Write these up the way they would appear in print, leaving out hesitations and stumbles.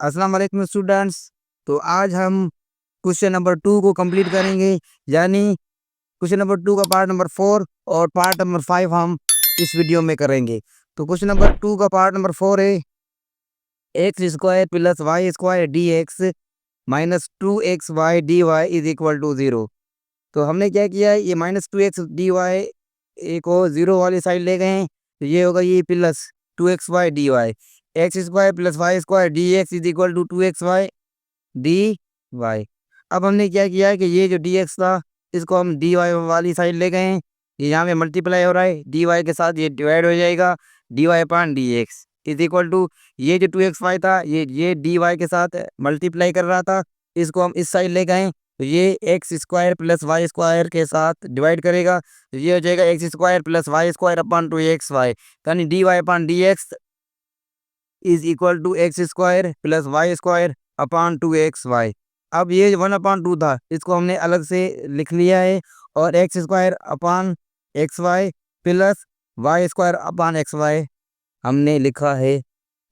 अस्सलाम वालेकुम स्टूडेंट्स। तो आज हम क्वेश्चन नंबर 2 को कंप्लीट करेंगे, यानी क्वेश्चन नंबर 2 का पार्ट नंबर 4 और पार्ट नंबर 5 हम इस वीडियो में करेंगे। तो क्वेश्चन नंबर 2 का पार्ट नंबर 4 है x square plus y square d x minus 2xy dy is equal to 0। तो हमने क्या किया है, ये माइनस 2x dy को 0 वाली साइड ले गए हैं, तो ये होगा ये plus 2xy dy। X square plus y square d x is equal to 2xy d y. अब हमने क्या किया है कि ये जो डी एक्स था इसको हम डी वाई वाली साइड ले गए हैं, ये यहाँ पे मल्टीप्लाई हो रहा है, डी वाई के साथ ये डिवाइड हो जाएगा, d y upon d x is equal to ये जो 2xy था ये डी वाई के साथ मल्टीप्लाई कर रहा था, इसको हम इस साइड ले गए, तो ये x square plus y square के साथ डिवाइड करेगा, तो ये हो जाएगा x square plus y square upon 2xy, यानी d y upon d x is equal to x square plus y square upon 2xy। अब ये 1/2 था, इसको हमने अलग से लिख लिया है, और x square upon x y plus y square upon x y हमने लिखा है,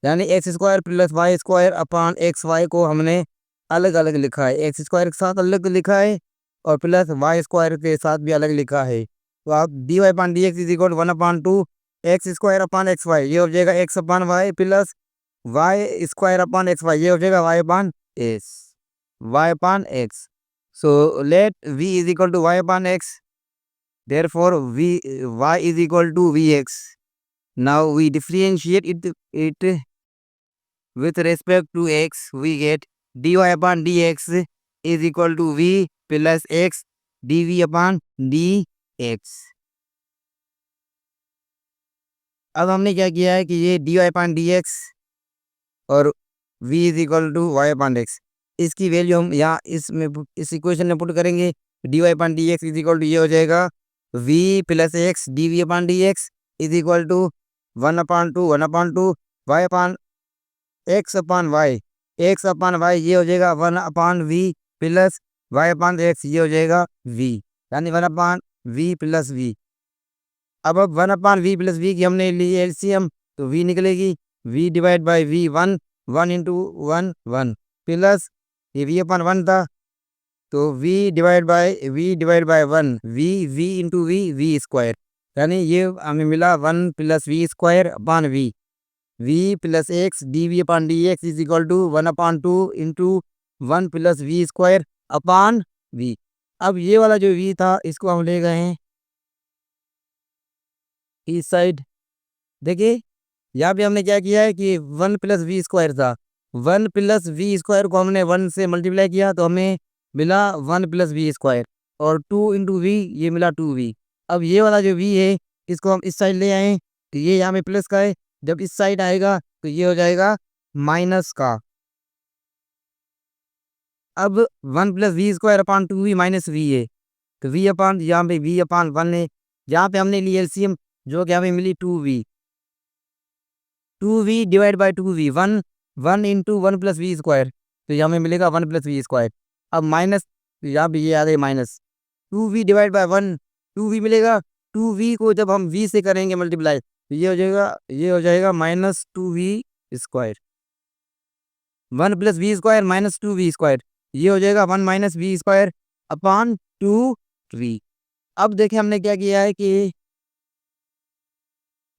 यानी x square plus y square upon x y को हमने अलग अलग लिखा है, एक्स स्क्वायर के साथ अलग लिखा है और प्लस वाई स्क्वायर के साथ भी अलग लिखा है। तो आप d y upon d x is equal 1/2 x square upon x y, ये हो जाएगा x upon y plus y square upon x y, ये हो जाएगा y upon x y upon x. So let v is equal to y upon x. Therefore, y is equal to vx. Now we differentiate it with respect to x. We get dy upon dx is equal to v plus x dv upon dx. अब हमने क्या किया है कि ये dy upon dx और v is equal to y upon x, इसकी value हम यहाँ इस इक्वेशन में पुट करेंगे, d y upon d x is equal to ये हो जाएगा v plus x d v upon d x is equal to 1/2 y upon x upon y, x upon y ये हो जाएगा 1/v plus Y upon x ये हो जाएगा v, यानी 1/v प्लस v। अब 1/v प्लस v की हमने ली एलसीएम, तो v निकलेगी v divide by v 1 into 1 plus ये v अपन 1 था, तो v divide by 1 v into v square, यानी ये हमें मिला 1 plus v square upon v plus x d v upon d x is equal to 1/2 into 1 plus v square upon v। अब ये वाला जो v था इसको हम ले गए हैं इस साइड, देखिए यहाँ पे हमने क्या किया है कि 1 प्लस वी स्क्वायर था, 1 प्लस वी स्क्वायर को हमने 1 से मल्टीप्लाई किया तो हमें मिला 1 प्लस वी स्क्वायर, और 2 इंटू वी ये मिला 2v। अब ये वाला जो v है इसको हम इस साइड ले आए, तो ये यहाँ में प्लस का है, जब इस साइड आएगा तो ये हो जाएगा माइनस का। अब 1 plus v square upon 2v minus v है, तो v अपान यहाँ पे v अपान 1 है, यहाँ पे हमने ली एलसीएम जो कि हमें मिली 2v divide by 2v 1 into 1 plus v square, तो यहाँ में मिलेगा 1 प्लस वी स्क्वायर। अब माइनस यहाँ पे ये आ गए minus 2v divide by 1 2v मिलेगा, 2v को जब हम v से करेंगे मल्टीप्लाई तो ये हो जाएगा minus 2v square, 1 plus v square minus 2v square, ये हो जाएगा 1 minus v square upon 2v। अब देखिए हमने क्या किया है कि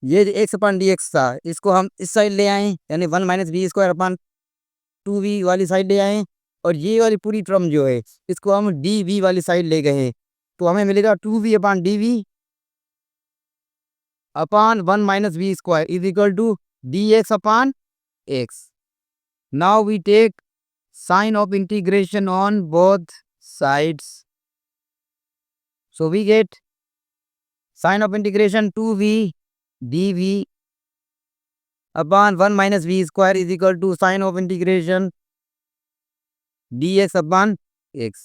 ये एक्स अपान डी एक्स था इसको हम इस साइड ले आए, यानी 1 minus v square upon 2v वाली साइड ले आए, और ये वाली पूरी टर्म जो है इसको हम डी वी वाली साइड ले गए हैं, तो हमें मिलेगा 2v upon d v upon 1 minus v square is equal to d x upon x. Now we take sign of integration on both sides, so we get sin of integration 2v dv upon 1 minus v square is equal to sin of integration dx upon x।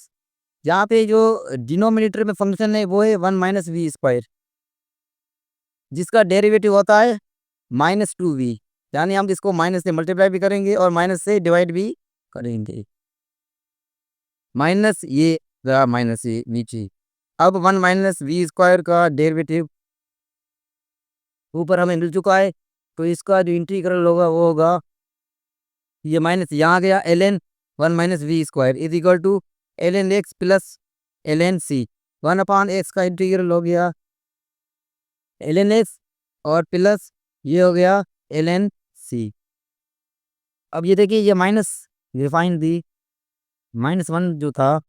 यहाँ पे जो denominator में function है वो है 1 minus v square, जिसका derivative होता है माइनस 2v, यानी हम इसको माइनस से मल्टीप्लाई भी करेंगे और माइनस से डिवाइड भी करेंगे, माइनस ये नीचे। अब 1 माइनस वी स्क्वायर का डेरिवेटिव ऊपर हमें मिल चुका है, तो इसका जो इंटीग्रल होगा वो होगा ये माइनस यहाँ गया ln 1 minus v square is equal to ln x plus ln c। 1/x का इंटीग्रल हो गया ln x और प्लस ये हो गया ln c। अब ये देखिए ये माइनस रिफाइन दी -1 जो था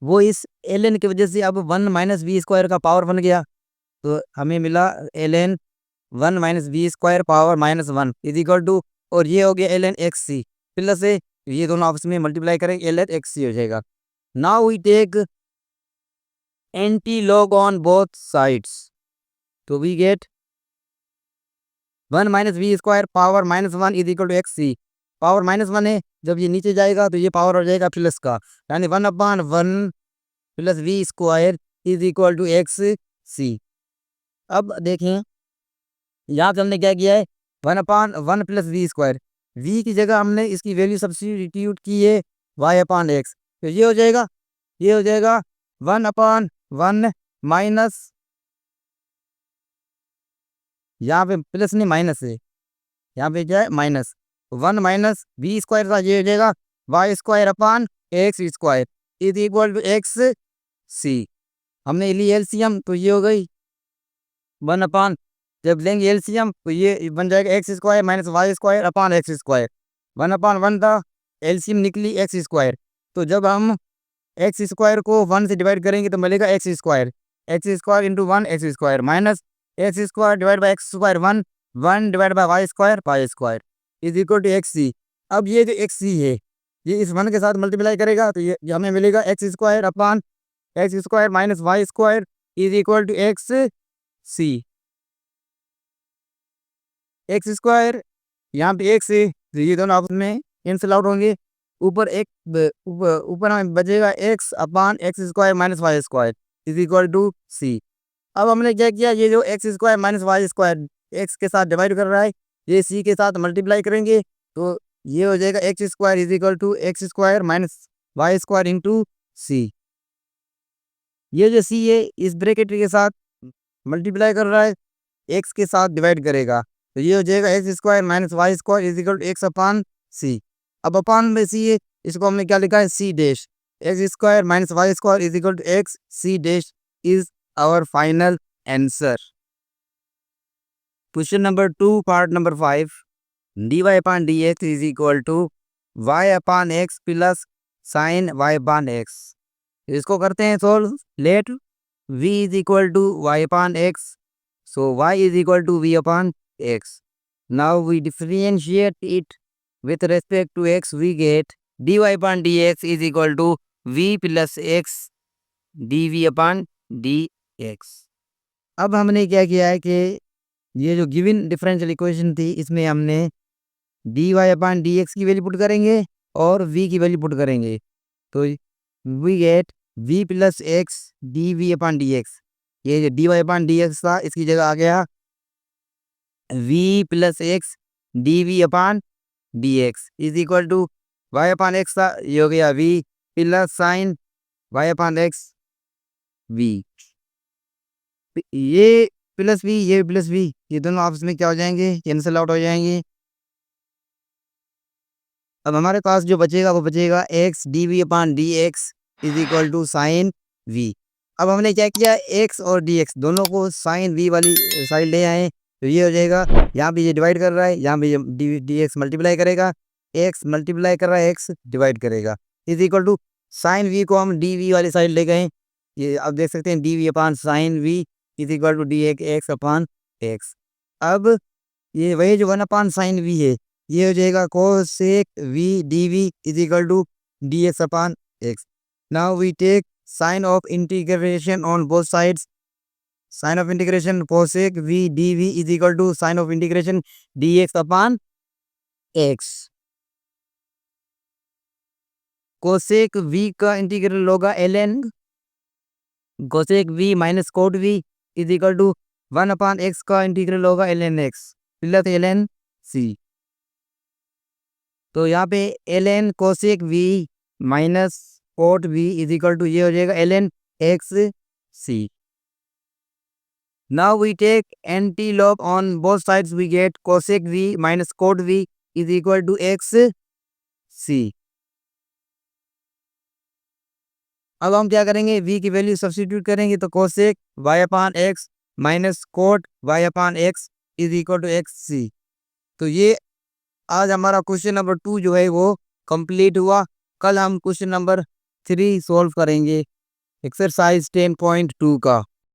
वो इस ln की वजह से अब 1 माइनस वी स्क्वायर का पावर बन गया। तो हमें मिला ln 1 minus v square power -1 is equal to और ये हो गया ln एक्स सी प्लस से ये दोनों आपस में मल्टीप्लाई करेंगे ln एक्स सी हो जाएगा। Now we take anti log on both sides तो we get 1 minus v square power -1 is equal to x c. Power -1 है, जब ये नीचे जाएगा तो ये पावर हो जाएगा प्लस का, यानी 1/1 plus v square is equal to x c. अब देखें यहाँ पे हमने क्या किया है 1/1 प्लस वी स्क्वायर, वी की जगह हमने इसकी वैल्यू सब्स्टिट्यूट की है y/x। तो ये हो जाएगा 1/1 माइनस, यहाँ पे प्लस नहीं माइनस है, यहाँ पे क्या है माइनस 1 माइनस वी स्क्वायर था, ये हो जाएगा y/x square is equal to x c. हमने ली एलसीएम तो ये हो गई 1/, जब लेंगे एलसीएम तो ये बन जाएगा x square minus y square upon x square. 1/1 था, एलसीएम निकली एक्स स्क्वायर, तो जब हम एक्स स्क्वायर को 1 से डिवाइड करेंगे तो मिलेगा x square into 1 x square minus x square divide by x square 1 divide by y square is equal to x c. अब ये जो एक्स सी है ये इस 1 के साथ मल्टीप्लाई करेगा तो ये हमें मिलेगा x square upon x square minus y square is equal to x c. X square यहाँ पे एक्स है तो ये दोनों आपस में कैंसिल आउट होंगे, ऊपर एक ऊपर हमें बचेगा x upon x square minus y square is equal to c. अब हमने क्या किया, ये जो x square minus y square x के साथ डिवाइड कर रहा है, ये सी के साथ मल्टीप्लाई करेंगे तो ये हो जाएगा x square is equal to x square minus y square into c. ये जो सी है इस ब्रैकेट के साथ मल्टीप्लाई कर रहा है, एक्स के साथ डिवाइड करेगा तो ये हो जाएगा x square minus y square is equal to x upon c. अब अपॉन में सी है, इसको हमने क्या लिखा है c dash, x square minus y square is equal to x c dash is our final answer. Question number 2 part number 5 dy upon dx is equal to y upon x plus sine y upon x। इसको करते हैं solve. Let v इज equal to y upon x, so y is equal to v upon x। Now we differentiate it with respect to x, we get dy upon dx is equal to v plus x dv upon dx। अब हमने क्या किया है कि ये जो given differential equation थी इसमें हमने dy अपॉन dx की वैल्यू पुट करेंगे और v की वैल्यू पुट करेंगे तो we get v plus x d v upon d x. ये जो dy अपॉन dx था इसकी जगह आ गया v plus x d v upon d x is equal to y अपॉन एक्स था, ये हो गया v प्लस साइन y अपॉन एक्स v। ये प्लस v ये प्लस v ये दोनों आपस में क्या हो जाएंगे कैंसिल आउट हो जाएंगे। अब हमारे पास जो बचेगा वो बचेगा x d v upon d x is equal to sine v. अब हमने क्या किया एक्स और डी एक्स दोनों को साइन वी वाली साइड ले आए तो ये हो जाएगा, यहाँ पे ये डिवाइड कर रहा है, यहाँ पे ये डी एक्स मल्टीप्लाई करेगा, एक्स मल्टीप्लाई कर रहा है एक्स डिवाइड करेगा is equal to sine v को हम डी वी वाली साइड ले गए, ये आप देख सकते हैं d v upon sine v is equal to d x upon x. अब ये वही जो 1 अपॉन साइन वी है ये हो जाएगा cosec v d v is equal to d x upon x. Now we take sign of integration on both sides, sign of integration cosec v d v is equal to sign of integration d x upon x. Cosec v का integral होगा ln cosec v minus cot v is equal to 1 upon x का integral होगा ln x plus ln c। तो यहाँ पे ln cosec v minus cot v is equal to ये हो जाएगा ln x c. Now we take anti log on both sides, we get cosec v minus cot v is equal to x c. अब हम क्या करेंगे, v की value substitute करेंगे तो cosec y upon x minus cot y upon x is equal to x c. तो ये आज हमारा क्वेश्चन नंबर 2 जो है वो कंप्लीट हुआ। कल हम क्वेश्चन नंबर 3 सॉल्व करेंगे एक्सरसाइज 10.2 का।